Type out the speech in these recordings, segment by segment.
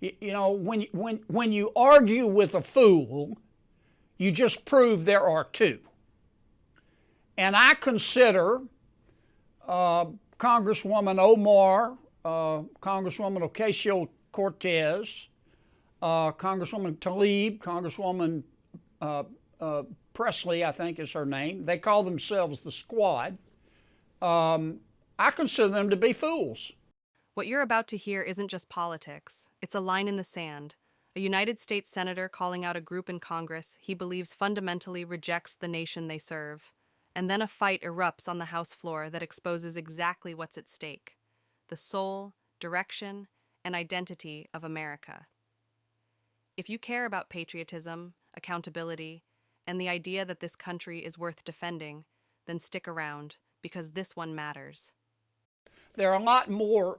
You know, when you argue with a fool, you just prove there are two. And I consider Congresswoman Omar, Congresswoman Ocasio-Cortez, Congresswoman Tlaib, Congresswoman Presley, I think is her name. They call themselves the Squad. I consider them to be fools. What you're about to hear isn't just politics. It's a line in the sand. A United States senator calling out a group in Congress he believes fundamentally rejects the nation they serve. And then a fight erupts on the House floor that exposes exactly what's at stake: the soul, direction, and identity of America. If you care about patriotism, accountability, and the idea that this country is worth defending, then stick around, because this one matters. There are a lot more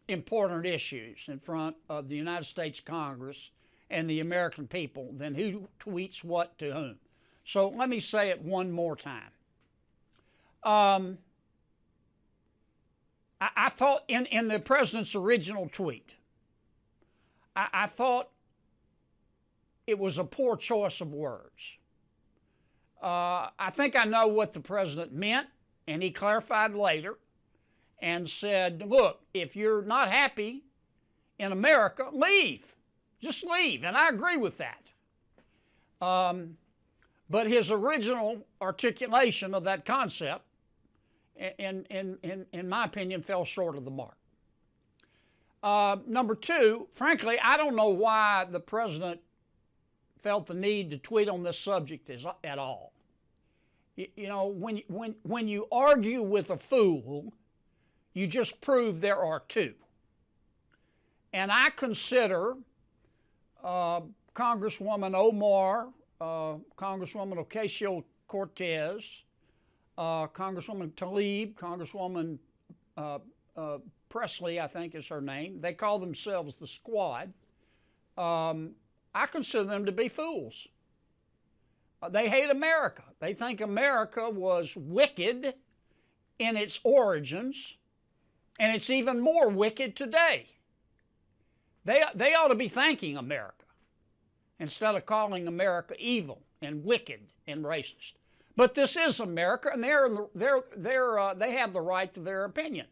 important issues in front of the United States Congress and the American people than who tweets what to whom. So let me say it one more time. I thought in the president's original tweet, I thought it was a poor choice of words. I think I know what the president meant, and he clarified later and said, look, if you're not happy in America, leave. Just leave. And I agree with that. But his original articulation of that concept, in my opinion, fell short of the mark. Number two, frankly, I don't know why the president felt the need to tweet on this subject at all. You know, when you argue with a fool, you just prove there are two. And I consider Congresswoman Omar, Congresswoman Ocasio-Cortez, Congresswoman Tlaib, Congresswoman Presley, I think is her name. They call themselves the Squad. I consider them to be fools. They hate America. They think America was wicked in its origins, and it's even more wicked today. They ought to be thanking America instead of calling America evil and wicked and racist. But this is America, and they have the right to their opinion.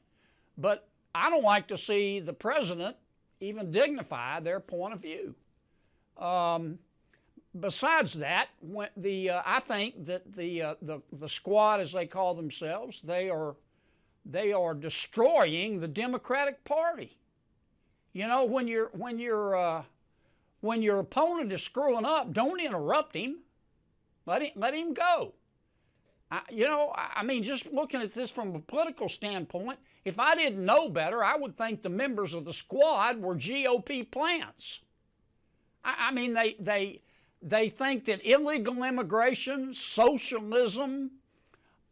But I don't like to see the president even dignify their point of view. Besides that, I think that the Squad, as they call themselves, they are destroying the Democratic Party. You know, when your opponent is screwing up, don't interrupt him. Let him go. I mean, just looking at this from a political standpoint, if I didn't know better, I would think the members of the Squad were GOP plants. I mean, they think that illegal immigration, socialism,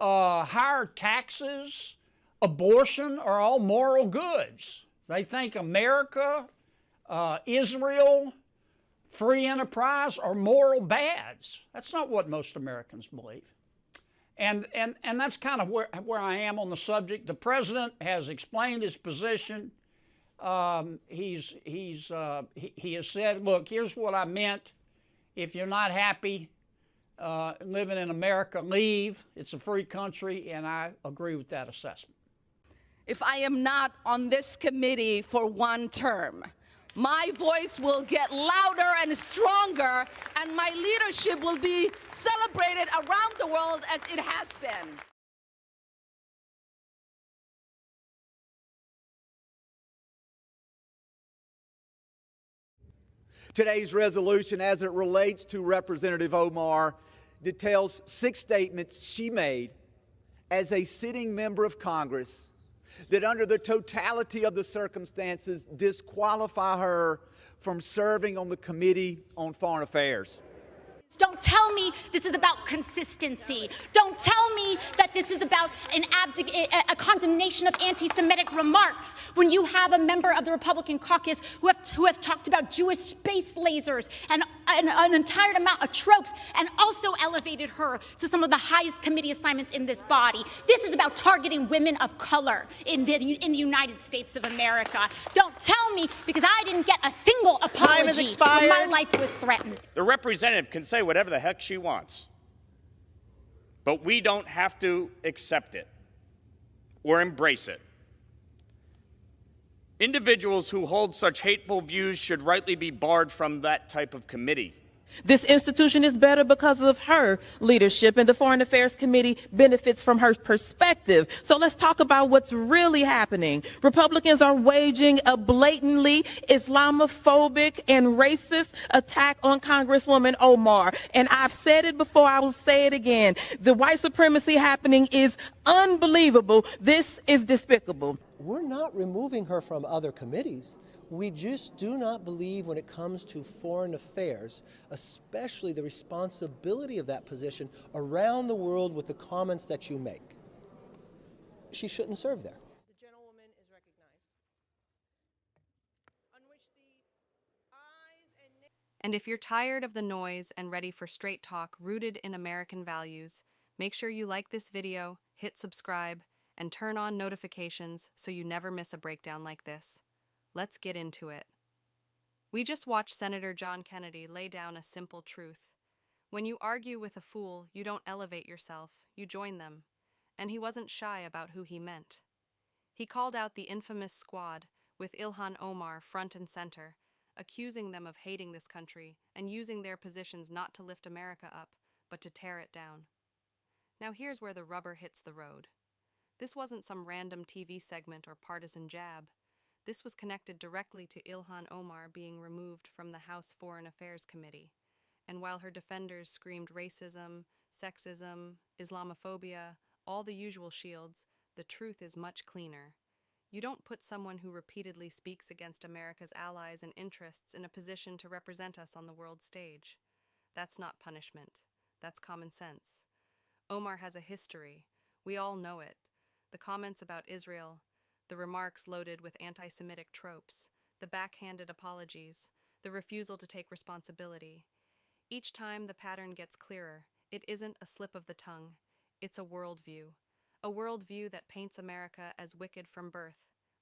higher taxes, abortion are all moral goods. They think America, Israel, free enterprise are moral bads. That's not what most Americans believe. And that's kind of where I am on the subject. The president has explained his position. He has said, look, here's what I meant. If you're not happy living in America, leave. It's a free country, and I agree with that assessment. If I am not on this committee for one term, my voice will get louder and stronger, and my leadership will be celebrated around the world as it has been. Today's resolution, as it relates to Representative Omar, details 6 statements she made as a sitting member of Congress that, under the totality of the circumstances, disqualify her from serving on the Committee on Foreign Affairs. Don't tell me this is about consistency. Don't tell me that this is about a condemnation of anti-Semitic remarks when you have a member of the Republican caucus who has talked about Jewish space lasers and an entire amount of tropes and also elevated her to some of the highest committee assignments in this body. This is about targeting women of color in the United States of America. Don't tell me, because I didn't get a single apology when my life was threatened. The representative can say whatever the heck she wants, but we don't have to accept it or embrace it. Individuals who hold such hateful views should rightly be barred from that type of committee. This institution is better because of her leadership, and the Foreign Affairs Committee benefits from her perspective. So let's talk about what's really happening. Republicans are waging a blatantly Islamophobic and racist attack on Congresswoman Omar. And I've said it before, I will say it again. The white supremacy happening is unbelievable. This is despicable. We're not removing her from other committees. We just do not believe when it comes to foreign affairs, especially the responsibility of that position around the world with the comments that you make. She shouldn't serve there. The gentlewoman is recognized. On which the ayes and And if you're tired of the noise and ready for straight talk rooted in American values, make sure you like this video, hit subscribe, and turn on notifications so you never miss a breakdown like this. Let's get into it. We just watched Senator John Kennedy lay down a simple truth. When you argue with a fool, you don't elevate yourself, you join them. And he wasn't shy about who he meant. He called out the infamous squad, with Ilhan Omar front and center, accusing them of hating this country and using their positions not to lift America up, but to tear it down. Now here's where the rubber hits the road. This wasn't some random TV segment or partisan jab. This was connected directly to Ilhan Omar being removed from the House Foreign Affairs Committee. And while her defenders screamed racism, sexism, Islamophobia, all the usual shields, the truth is much cleaner. You don't put someone who repeatedly speaks against America's allies and interests in a position to represent us on the world stage. That's not punishment. That's common sense. Omar has a history. We all know it. The comments about Israel, the remarks loaded with anti-Semitic tropes, the backhanded apologies, the refusal to take responsibility. Each time the pattern gets clearer, it isn't a slip of the tongue, it's a worldview that paints America as wicked from birth,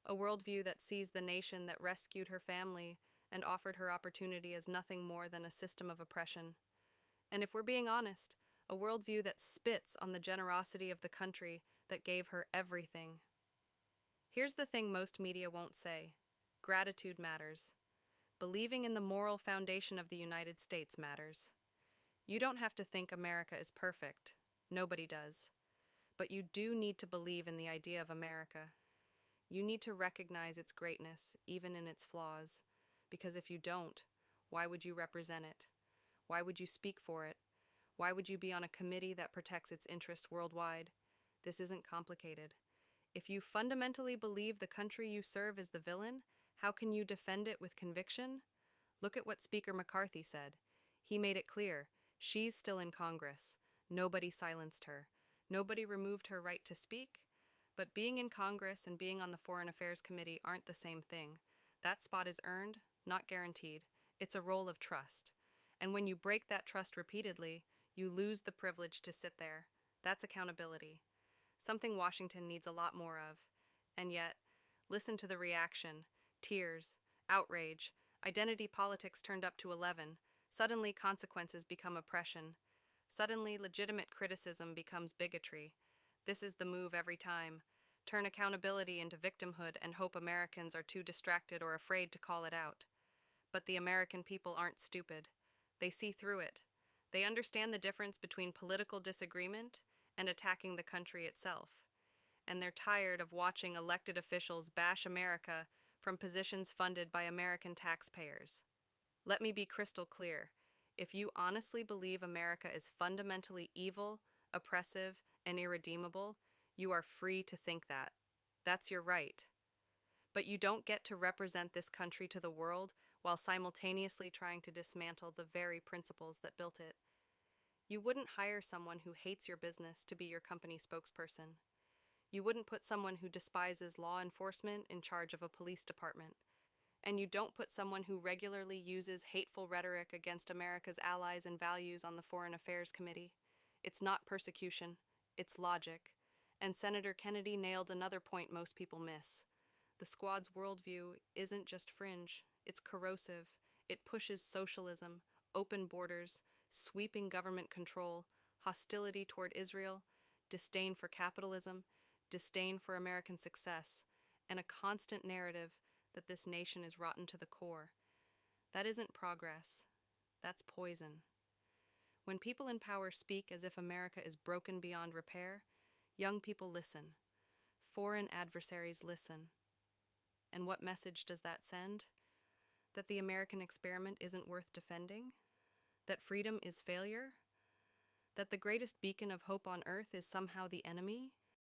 a worldview that sees the nation that rescued her family and offered her opportunity as nothing more than a system of oppression. And if we're being honest, a worldview that spits on the generosity of the country that gave her everything. Here's the thing most media won't say. Gratitude matters. Believing in the moral foundation of the United States matters. You don't have to think America is perfect. Nobody does. But you do need to believe in the idea of America. You need to recognize its greatness, even in its flaws. Because if you don't, why would you represent it? Why would you speak for it? Why would you be on a committee that protects its interests worldwide? This isn't complicated. If you fundamentally believe the country you serve is the villain, how can you defend it with conviction? Look at what Speaker McCarthy said. He made it clear, she's still in Congress. Nobody silenced her. Nobody removed her right to speak. But being in Congress and being on the Foreign Affairs Committee aren't the same thing. That spot is earned, not guaranteed. It's a role of trust. And when you break that trust repeatedly, you lose the privilege to sit there. That's accountability. Something Washington needs a lot more of. And yet, listen to the reaction. Tears, outrage, identity politics turned up to 11. Suddenly consequences become oppression. Suddenly legitimate criticism becomes bigotry. This is the move every time. Turn accountability into victimhood and hope Americans are too distracted or afraid to call it out. But the American people aren't stupid. They see through it. They understand the difference between political disagreement and attacking the country itself. And they're tired of watching elected officials bash America from positions funded by American taxpayers. Let me be crystal clear. If you honestly believe America is fundamentally evil, oppressive, and irredeemable, you are free to think that. That's your right. But you don't get to represent this country to the world while simultaneously trying to dismantle the very principles that built it. You wouldn't hire someone who hates your business to be your company spokesperson. You wouldn't put someone who despises law enforcement in charge of a police department. And you don't put someone who regularly uses hateful rhetoric against America's allies and values on the Foreign Affairs Committee. It's not persecution, it's logic. And Senator Kennedy nailed another point most people miss. The squad's worldview isn't just fringe, it's corrosive. It pushes socialism, open borders, sweeping government control, hostility toward Israel, disdain for capitalism, disdain for American success, and a constant narrative that this nation is rotten to the core. That isn't progress. That's poison. When people in power speak as if America is broken beyond repair, young people listen. Foreign adversaries listen. And what message does that send? That the American experiment isn't worth defending? That freedom is failure? That the greatest beacon of hope on earth is somehow the enemy?